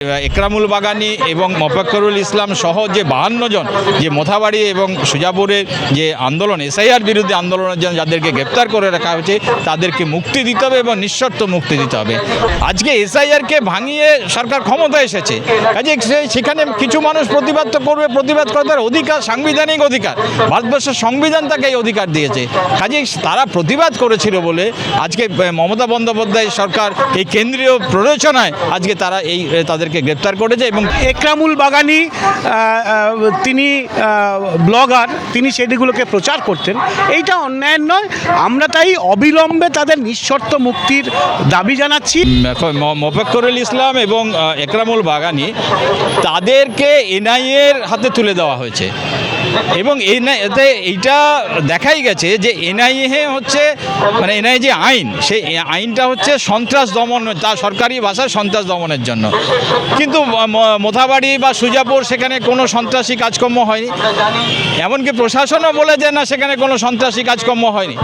একরামুল বাগানী এবং মোফাক্করুল ইসলাম সহ যে 52 জন যে মোথাবাড়ি এবং সুজাপুরের যে আন্দোলন এসআইআর বিরুদ্ধে আন্দোলনের জন্য যাদেরকে গ্রেপ্তার করে রাখা হয়েছে তাদেরকে মুক্তি দিতে হবে এবং নিঃশর্ত মুক্তি দিতে হবে। আজকে এসআইআরকে ভাঙিয়ে সরকার ক্ষমতায় এসেছে, কাজে সেখানে কিছু মানুষ প্রতিবাদ তো করবে, প্রতিবাদ করার তার অধিকার, সাংবিধানিক অধিকার, ভারতবর্ষের সংবিধান তাকে এই অধিকার দিয়েছে। কাজে তারা প্রতিবাদ করেছিল বলে আজকে মমতা বন্দ্যোপাধ্যায় সরকার এই কেন্দ্রীয় প্ররোচনায় আজকে তারা তাদেরকে গ্রেপ্তার করেছে। এবং একরামুল বাগানী তিনি ব্লগার, তিনি সেগুলোকে প্রচার করতেন, এইটা অন্যায় নয়। আমরা তাই অবিলম্বে তাদের নিঃশর্ত মুক্তির দাবি জানাচ্ছি। মোফাক্করুল ইসলাম এবং একরামুল বাগানী তাদেরকে এনআইএর হাতে তুলে দেওয়া হয়েছে এবং এতে এইটা দেখাই গেছে যে এনআইএ হচ্ছে মানে এনআইএ যে আইন, সেই আইনটা হচ্ছে সন্ত্রাস দমন, তা সরকারি ভাষায় সন্ত্রাস দমনের জন্য। কিন্তু মোথাবাড়ি বা সুজাপুর সেখানে কোনো সন্ত্রাসী কাজকর্ম হয়নি, এমনকি প্রশাসনও বলে যে না সেখানে কোনো সন্ত্রাসী কাজকর্ম হয়নি।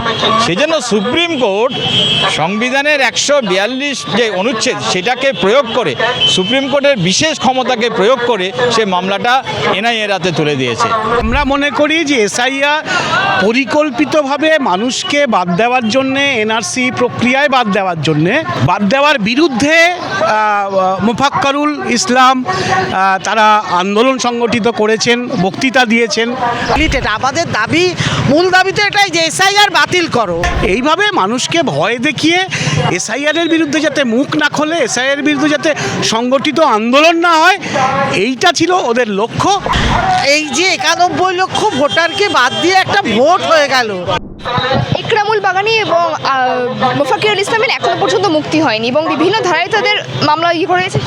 সেই জন্য সুপ্রিম কোর্ট সংবিধানের 142 যে অনুচ্ছেদ সেটাকে প্রয়োগ করে, সুপ্রিম কোর্টের বিশেষ ক্ষমতাকে প্রয়োগ করে সে মামলাটা এনআইএর হাতে তুলে দিয়েছে। আমরা মনে করি যে এসআইআর পরিকল্পিতভাবে মানুষকে বাদ দেওয়ার জন্যে, এনআরসি প্রক্রিয়ায় বাদ দেওয়ার বিরুদ্ধে মোফাক্করুল ইসলাম তারা আন্দোলন সংগঠিত করেছেন, বক্তৃতা দিয়েছেন। আমাদের দাবি, মূল দাবি তো এটাই যে এসআইআর বাতিল করো। এইভাবে মানুষকে ভয় দেখিয়ে এসআইআরের বিরুদ্ধে যাতে মুখ না খোলে, এসআইআর বিরুদ্ধে যাতে সংগঠিত আন্দোলন না হয়, এইটা ছিল ওদের লক্ষ্য। এই যে 91 লক্ষ ভোটারকে বাদ দিয়ে একটা ভোট হয়ে গেল। একরামুল বাগানী এবং মোফাক্করুল ইসলামের এখনো পর্যন্ত মুক্তি হয়নি এবং বিভিন্ন ধারায় তাদের মামলা করেছে।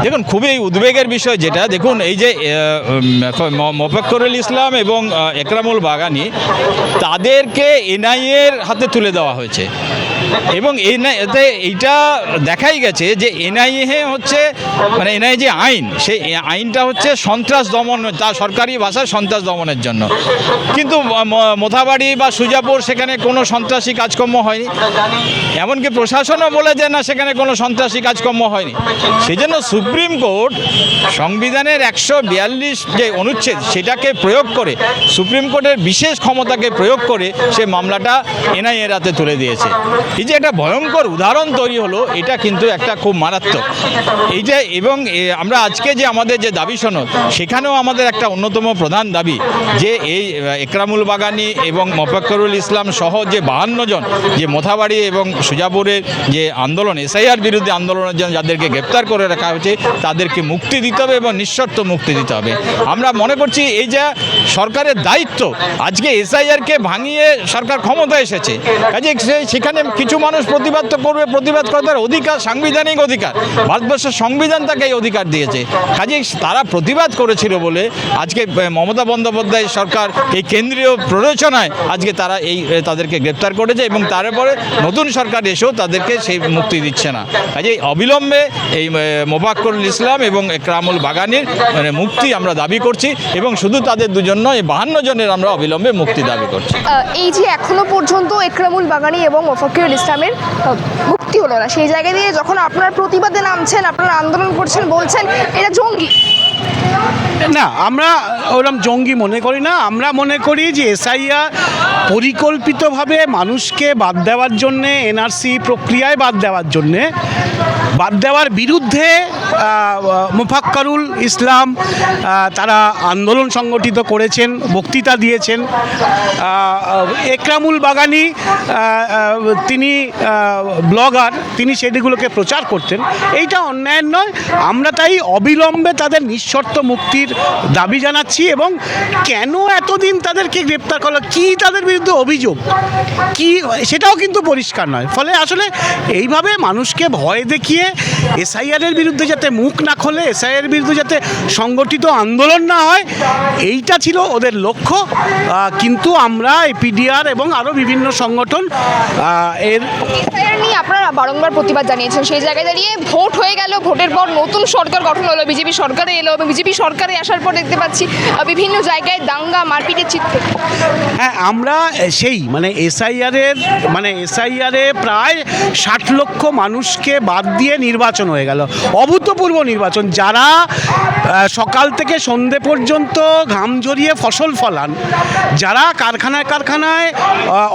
দেখুন, খুবই উদ্বেগের বিষয় যেটা, দেখুন এই যে মোফাক্করুল ইসলাম এবং একরামুল বাগানী তাদেরকে এনআইএর হাতে তুলে দেওয়া হয়েছে এবং এতে এইটা দেখাই গেছে যে এনআইএ হচ্ছে মানে এনআইএ যে আইন, সেই আইনটা হচ্ছে সন্ত্রাস দমন, তা সরকারি ভাষায় সন্ত্রাস দমনের জন্য। কিন্তু মোথাবাড়ি বা সুজাপুর সেখানে কোনো সন্ত্রাসী কাজকর্ম হয়নি, এমনকি প্রশাসনও বলে যে না সেখানে কোনো সন্ত্রাসী কাজকর্ম হয়নি। সেই জন্য সুপ্রিম কোর্ট সংবিধানের 142 যে অনুচ্ছেদ সেটাকে প্রয়োগ করে, সুপ্রিম কোর্টের বিশেষ ক্ষমতাকে প্রয়োগ করে সে মামলাটা এনআইএর হাতে তুলে দিয়েছে। এই যে একটা ভয়ঙ্কর উদাহরণ তৈরি হলো, এটা কিন্তু একটা খুব মারাত্মক এইটা। এবং আমরা আজকে যে আমাদের যে দাবি সনদ, সেখানেও আমাদের একটা অন্যতম প্রধান দাবি যে এই একরামুল বাগানী এবং মোফাক্করুল ইসলাম সহ যে 52 জন যে মোথাবাড়ি এবং সুজাপুরের যে আন্দোলন এসআইআর বিরুদ্ধে আন্দোলনের জন্য যাদেরকে গ্রেপ্তার করে রাখা হয়েছে তাদেরকে মুক্তি দিতে হবে এবং নিঃশর্ত মুক্তি দিতে হবে। আমরা মনে করছি এই যে সরকারের দায়িত্ব, আজকে এসআইআরকে ভাঙিয়ে সরকার ক্ষমতায় এসেছে, কাজে সেখানে কিছু মানুষ প্রতিবাদ তো করবে, প্রতিবাদ করার তার অধিকার, সাংবিধানিক অধিকার, ভারতবর্ষের সংবিধান তাকে এই অধিকার দিয়েছে। কাজে তারা প্রতিবাদ করেছিল বলে আজকে মমতা বন্দ্যোপাধ্যায় সরকার এই কেন্দ্রীয় প্ররোচনায় আজকে তারা তাদেরকে গ্রেপ্তার করেছে এবং তারপরে নতুন সরকার এসেও তাদেরকে সেই মুক্তি দিচ্ছে না। কাজে অবিলম্বে এই মোফাক্করুল ইসলাম এবং একরামুল বাগানীর মানে মুক্তি আমরা দাবি করছি এবং শুধু তাদের দুজন নয়, 52 জনের আমরা অবিলম্বে মুক্তি দাবি করছি। এই যে এখনো পর্যন্ত একরামুল বাগানী এবং মোফাক্করুল ইসলামের মুক্তি হলো না, সেই জায়গা দিয়ে যখন আপনারা প্রতিবাদে নামছেন, আপনারা আন্দোলন করছেন, বলছেন এটা জঙ্গি। না, আমরা ওরকম জঙ্গি মনে করি না। আমরা মনে করি যে এসআইআর পরিকল্পিতভাবে মানুষকে বাদ দেওয়ার জন্যে, এনআরসি প্রক্রিয়ায় বাদ দেওয়ার বিরুদ্ধে মোফাক্করুল ইসলাম তারা আন্দোলন সংগঠিত করেছেন, বক্তৃতা দিয়েছেন। একরামুল বাগানী তিনি ব্লগার, তিনি সেগুলোকে প্রচার করতেন, এইটা অন্যায় নয়। আমরা তাই অবিলম্বে তাদের নিঃশর্ত মুক্তির দাবি জানাচ্ছি। এবং কেন এতদিন তাদেরকে গ্রেপ্তার করলো, কি তাদের বিরুদ্ধে অভিযোগ, কি সেটাও কিন্তু পরিষ্কার নয়। ফলে আসলে এইভাবে মানুষকে ভয় দেখিয়ে এসআইআরের বিরুদ্ধে যাতে মুখ না খোলে, এসআইআর বিরুদ্ধে যাতে সংগঠিত আন্দোলন না হয়, এইটা ছিল ওদের লক্ষ্য। কিন্তু আমরা এপিডিআর এবং আরও বিভিন্ন সংগঠন এসআইআর নিয়ে আপনারা বারংবার প্রতিবাদ জানিয়েছেন, সেই জায়গায় দাঁড়িয়ে ভোট হয়ে গেল, ভোটের পর নতুন সরকার গঠন হলো, বিজেপি সরকারে এলো এবং বিজেপি সরকারে আসার পর দেখতে পাচ্ছি বিভিন্ন জায়গায় দাঙ্গা মারপিটের চিত্র। হ্যাঁ, আমরা সেই এসআইআরে প্রায় 60 লক্ষ মানুষকে বাদ দিয়ে নির্বাচন হয়ে গেল, অভূতপূর্ব নির্বাচন। যারা সকাল থেকে সন্ধে পর্যন্ত ঘাম ঝরিয়ে ফসল ফলান, যারা কারখানায়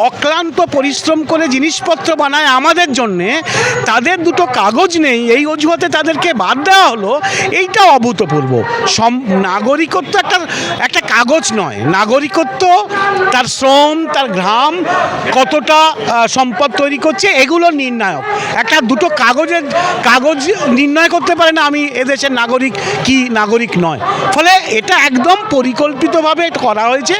অক্লান্ত পরিশ্রম করে জিনিসপত্র বানায় আমাদের জন্যে, তাদের দুটো কাগজ নেই, এই অজুহাতে তাদেরকে বাদ দেওয়া হলো, এইটা অভূতপূর্ব। নাগরিকত্ব একটা কাগজ নয়, নাগরিকত্ব তার শ্রম, তার ঘাম, কতটা সম্পদ তৈরি করছে, এগুলো নির্ণায়ক। দুটো কাগজ নির্ণয় করতে পারে না আমি এদেশের নাগরিক কি নাগরিক নয়। ফলে এটা একদম পরিকল্পিতভাবে করা হয়েছে,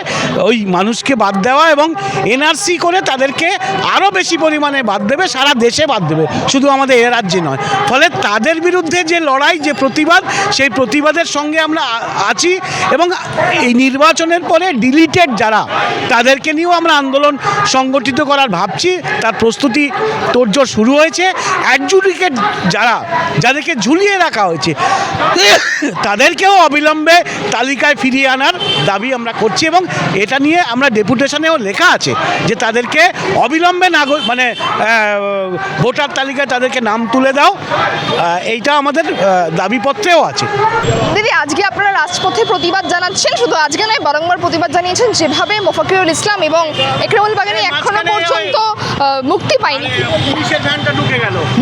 ওই মানুষকে বাদ দেওয়া এবং এনআরসি করে তাদেরকে আরও বেশি পরিমাণে বাদ দেবে, সারা দেশে বাদ দেবে, শুধু আমাদের এ রাজ্যে নয়। ফলে তাদের বিরুদ্ধে যে লড়াই, যে প্রতিবাদ, সেই প্রতিবাদের সঙ্গে আমরা আছি এবং এই নির্বাচনের পরে ডিলিটেড যারা, তাদেরকে নিয়েও আমরা আন্দোলন সংগঠিত করার ভাবছি, তার প্রস্তুতি তোড়জোড় শুরু হয়েছে। অ্যাডজুডিকেট যাদেরকে ঝুলিয়ে রাখা হয়েছে তাদেরকেও অবিলম্বে তালিকায় ফিরিয়ে আনার দাবি আমরা করছি এবং এটা নিয়ে আমরা ডেপুটেশনেও লেখা আছে যে তাদেরকে অবিলম্বে ভোটার তালিকায় তাদেরকে নাম তুলে দাও, এইটা আমাদের দাবিপত্রেও আছে। দিদি, আজকে আপনারা রাজপথে প্রতিবাদ জানাচ্ছেন, শুধু আজকে নয় বারংবার প্রতিবাদ জানিয়েছেন, যেভাবে মোফাক্কিরুল ইসলাম এবং একরামুল বাগানী এখনো পর্যন্ত মুক্তি পায়নি।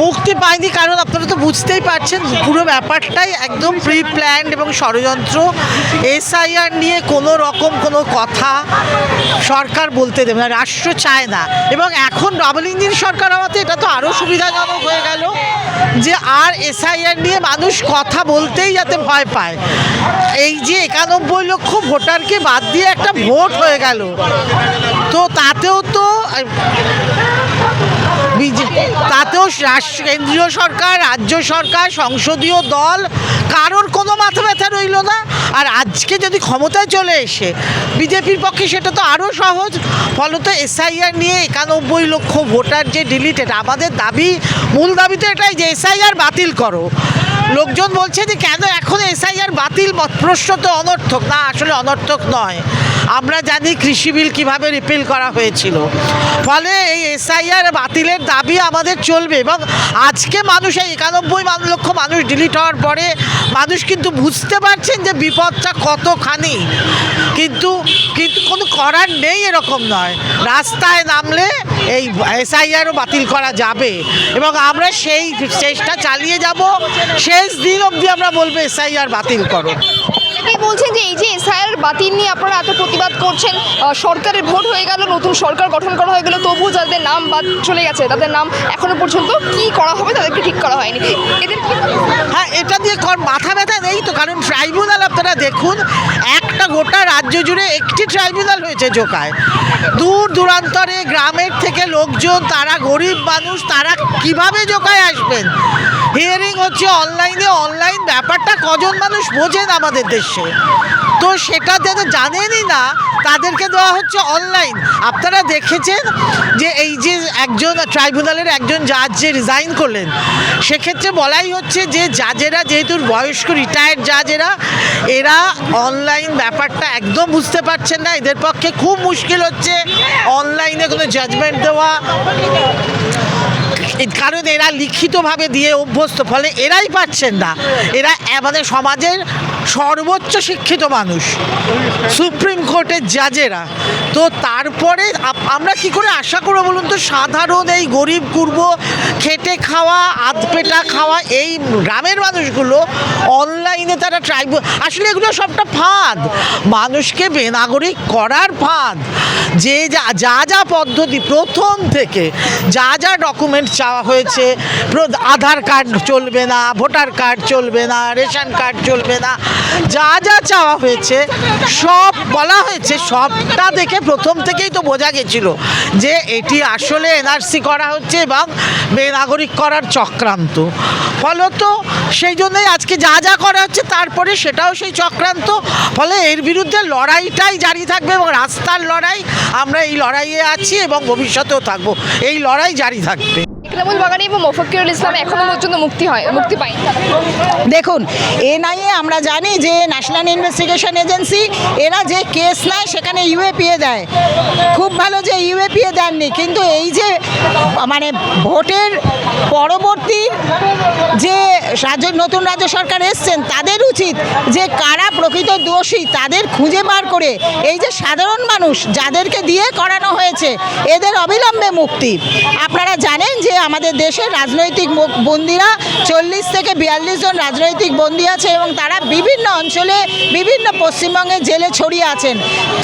মুক্তি পায়নি কারণ আপনারা তো বুঝতেই পারছেন পুরো ব্যাপারটাই একদম প্রি প্ল্যান্ড এবং ষড়যন্ত্র। এসআইআর নিয়ে কোনো রকম কোনো কথা সরকার বলতে দেবে না, রাষ্ট্র চায় না। এবং এখন ডাবল ইঞ্জিন সরকার হওয়াতে এটা তো আরও সুবিধাজনক হয়ে গেল যে আর এসআইআর নিয়ে মানুষ কথা বলতেই যাতে ভয় পায়। এই যে 91 লক্ষ ভোটারকে বাদ দিয়ে একটা ভোট হয়ে গেল, তো তাতেও কেন্দ্রীয় সরকার, রাজ্য সরকার, সংসদীয় দল কারোর কোনো মাথা ব্যথা রইল না। আর আজকে যদি ক্ষমতায় চলে এসে বিজেপির পক্ষে সেটা তো আরও সহজ। ফলত এসআইআর নিয়ে 91 লক্ষ ভোটার যে ডিলিটেড, আমাদের মূল দাবি তো এটাই যে এসআইআর বাতিল করো। লোকজন বলছে যে কেন এখন এসআইআর বাতিল, প্রশ্ন তো অনর্থক। না, আসলে অনর্থক নয়। আমরা জানি কৃষি বিল কীভাবে রিপিল করা হয়েছিল, ফলে এই এসআইআর বাতিলের দাবি আমাদের চলবে। এবং আজকে মানুষ এই 91 লক্ষ মানুষ ডিলিট হওয়ার পরে মানুষ কিন্তু বুঝতে পারছেন যে বিপদটা কতখানি, কিন্তু কোনো করার নেই এরকম নয়। রাস্তায় নামলে এই এসআইআরও বাতিল করা যাবে এবং আমরা সেই চেষ্টা চালিয়ে যাব। শেষ দিন অবধি আমরা বলবো এসআইআর বাতিল করো। অনেকেই বলছেন যে এই যে এসআইআর বাতিল নিয়ে আপনারা এত প্রতিবাদ করছেন, সরকারের ভোট হয়ে গেল, নতুন সরকার গঠন করা হয়ে গেল, তবুও যাদের নাম বাদ চলে গেছে তাদের নাম এখনো পর্যন্ত কি করা হবে তাদেরকে ঠিক করা হয়নি। এদের হ্যাঁ, এটা দিয়ে মাথা ব্যথা নেই তো, কারণ ট্রাইব্যুনাল আপনারা দেখুন, একটা গোটা রাজ্য জুড়ে একটি ট্রাইব্যুনাল হয়েছে জোকায়। দূর দূরান্তরে গ্রামের থেকে লোকজন, তারা গরিব মানুষ, তারা কিভাবে জোকায় আসবেন? হিয়ারিং হচ্ছে অনলাইনে, অনলাইন ব্যাপারটা কজন মানুষ বোঝেন আমাদের দেশে? তো সেটা যাতে জানেনই না তাদেরকে দেওয়া হচ্ছে অনলাইন। আপনারা দেখেছেন যে এই যে একজন ট্রাইব্যুনালের একজন জাজ যে রিজাইন করলেন, সেক্ষেত্রে বলাই হচ্ছে যে জাজেরা, যেহেতু বয়স্ক রিটায়ার্ড জাজেরা, এরা অনলাইন ব্যাপারটা একদম বুঝতে পারছেন না। এদের পক্ষে খুব মুশকিল হচ্ছে অনলাইনে কোনো জাজমেন্ট দেওয়া, কারণ এরা লিখিতভাবে দিয়ে অভ্যস্ত, ফলে এরাই পাচ্ছেন না। এরা আমাদের সমাজের সর্বোচ্চ শিক্ষিত মানুষ, সুপ্রিম কোর্টের জাজেরা। তো তারপরে আমরা কি করে আশা করবো বলুন তো, সাধারণ এই গরিব কুর্ব খেটে খাওয়া, আধপেটা খাওয়া এই গ্রামের মানুষগুলো অনলাইনে তারা আসলে এগুলো সবটা ফাঁদ, মানুষকে বেনাগরিক করার ফাঁদ। যে যা পদ্ধতি প্রথম থেকে যা ডকুমেন্ট চাওয়া হয়েছে, আধার কার্ড চলবে না, ভোটার কার্ড চলবে না, রেশন কার্ড চলবে না, যা চাওয়া হয়েছে সব বলা হয়েছে, সবটা দেখে প্রথম থেকেই তো বোঝা গেছিল যে এটি আসলে এনআরসি করা হচ্ছে এবং বেনাগরিক করার চক্রান্ত। ফলত সেই জন্যই আজকে যা করা হচ্ছে তারপরে সেটাও সেই চক্রান্ত। ফলে এর বিরুদ্ধে লড়াইটাই জারি থাকবে এবং রাস্তার লড়াই, আমরা এই লড়াইয়ে আছি এবং ভবিষ্যতেও থাকবো, এই লড়াই জারি থাকবে। একরামুল বাগানি এবং মোফাক্কিরুল ইসলাম এখনো পর্যন্ত মুক্তি পায়নি। দেখুন, এনআইএ আমরা জানি যে ন্যাশনাল ইনভেস্টিগেশন এজেন্সি, এরা যে কেস নেয় সেখানে ইউএপিএ দেয়। খুব ভালো যে ইউএপিএ দেননি, কিন্তু এই যে মানে ভোটের পরবর্তী যে নতুন রাজ্য সরকার এসছেন, তাদের উচিত যে কারা প্রকৃত দোষী তাদের খুঁজে বার করে এই যে সাধারণ মানুষ যাদেরকে দিয়ে করানো হয়েছে এদের অবিলম্বে মুক্তি। আপনারা জানেন যে আমাদের দেশের রাজনৈতিক বন্দীরা 40 থেকে 42 জন রাজনৈতিক বন্দী আছে এবং তারা বিভিন্ন অঞ্চলে বিভিন্ন পশ্চিমবঙ্গের জেলে ছড়িয়ে আছেন।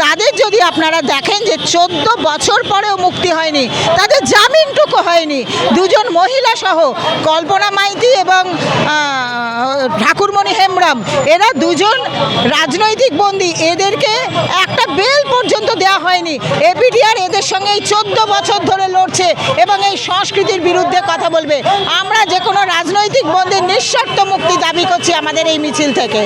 তাদের যদি আপনারা দেখেন যে 14 বছর পরেও মুক্তি হয়নি, তাদের জামিনটুকু হয়নি। দুজন মহিলা সহ কল্পনা মাইতি এবং ঠাকুরমণি হেমব্রম, এরা দুজন রাজনৈতিক বন্দী, এদেরকে একটা বেল পর্যন্ত দেওয়া হয়নি। এপিডিআর এদের সঙ্গে এই 14 বছর ধরে লড়ছে এবং এই সংস্কৃতির বিরুদ্ধে কথা বলবে। আমরা যে কোনো রাজনৈতিক বন্দীর নিঃশর্ত মুক্তি দাবি করছি আমাদের এই মিছিল থেকে।